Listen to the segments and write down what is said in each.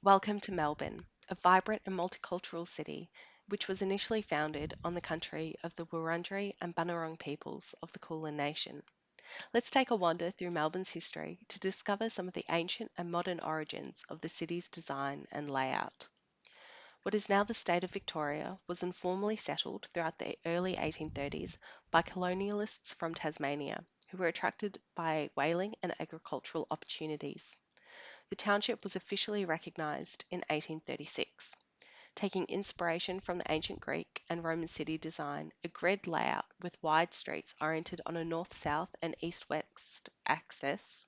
Welcome to Melbourne, a vibrant and multicultural city which was initially founded on the country of the Wurundjeri and Bunurong peoples of the Kulin Nation. Let's take a wander through Melbourne's history to discover some of the ancient and modern origins of the city's design and layout. What is now the state of Victoria was informally settled throughout the early 1830s by colonialists from Tasmania who were attracted by whaling and agricultural opportunities. The township was officially recognised in 1836. Taking inspiration from the ancient Greek and Roman city design, a grid layout with wide streets oriented on a north-south and east-west axis,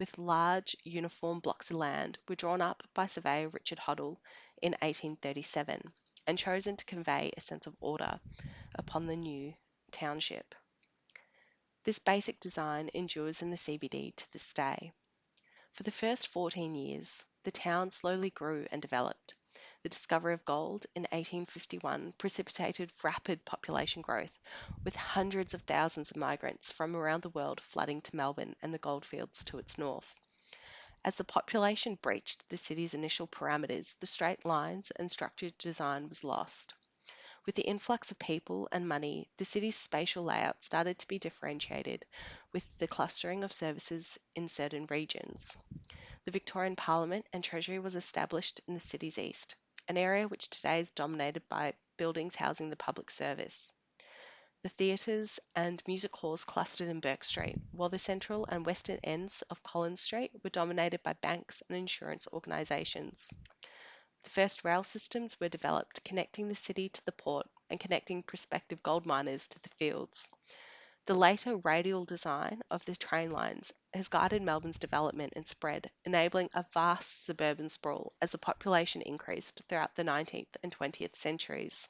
with large uniform blocks of land, were drawn up by surveyor Richard Hoddle in 1837 and chosen to convey a sense of order upon the new township. This basic design endures in the CBD to this day. For the first 14 years, the town slowly grew and developed. The discovery of gold in 1851 precipitated rapid population growth, with hundreds of thousands of migrants from around the world flooding to Melbourne and the goldfields to its north. As the population breached the city's initial parameters, the straight lines and structured design was lost. With the influx of people and money, the city's spatial layout started to be differentiated, with the clustering of services in certain regions. The Victorian Parliament and Treasury was established in the city's east, an area which today is dominated by buildings housing the public service. The theatres and music halls clustered in Bourke Street, while the central and western ends of Collins Street were dominated by banks and insurance organisations. The first rail systems were developed, connecting the city to the port and connecting prospective gold miners to the fields. The later radial design of the train lines has guided Melbourne's development and spread, enabling a vast suburban sprawl as the population increased throughout the 19th and 20th centuries.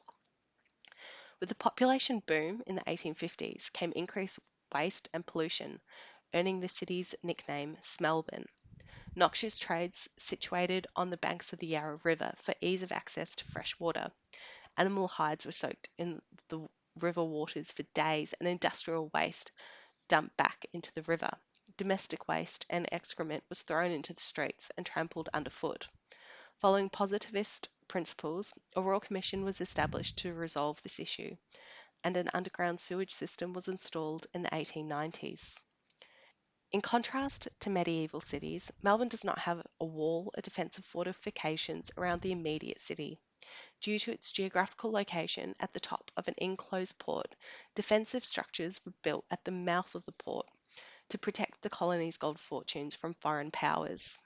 With the population boom in the 1850s came increased waste and pollution, earning the city's nickname Smelbourne. Noxious trades situated on the banks of the Yarra River for ease of access to fresh water. Animal hides were soaked in the river waters for days, and industrial waste dumped back into the river. Domestic waste and excrement was thrown into the streets and trampled underfoot. Following positivist principles, a royal commission was established to resolve this issue, and an underground sewage system was installed in the 1890s. In contrast to medieval cities, Melbourne does not have a wall or defensive fortifications around the immediate city. Due to its geographical location at the top of an enclosed port, defensive structures were built at the mouth of the port to protect the colony's gold fortunes from foreign powers.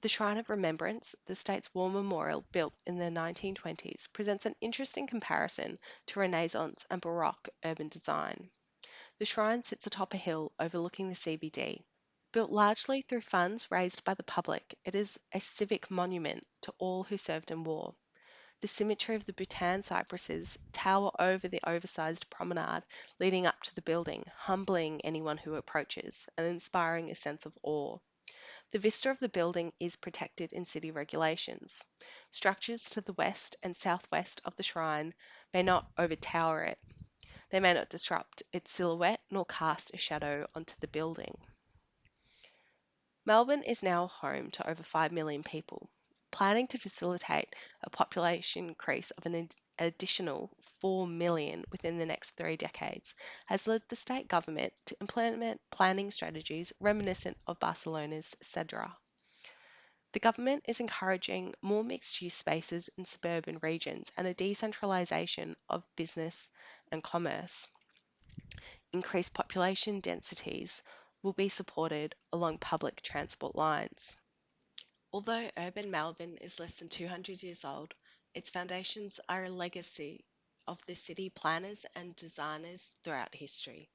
The Shrine of Remembrance, the state's war memorial built in the 1920s, presents an interesting comparison to Renaissance and Baroque urban design. The shrine sits atop a hill overlooking the CBD. Built largely through funds raised by the public, it is a civic monument to all who served in war. The symmetry of the Bhutan cypresses tower over the oversized promenade leading up to the building, humbling anyone who approaches and inspiring a sense of awe. The vista of the building is protected in city regulations. Structures to the west and southwest of the shrine may not overtower it. They may not disrupt its silhouette nor cast a shadow onto the building. Melbourne is now home to over 5 million people. Planning to facilitate a population increase of an additional 4 million within the next 3 decades has led the state government to implement planning strategies reminiscent of Barcelona's Cedra. The government is encouraging more mixed-use spaces in suburban regions and a decentralisation of business and commerce. Increased population densities will be supported along public transport lines. Although urban Melbourne is less than 200 years old, its foundations are a legacy of the city planners and designers throughout history.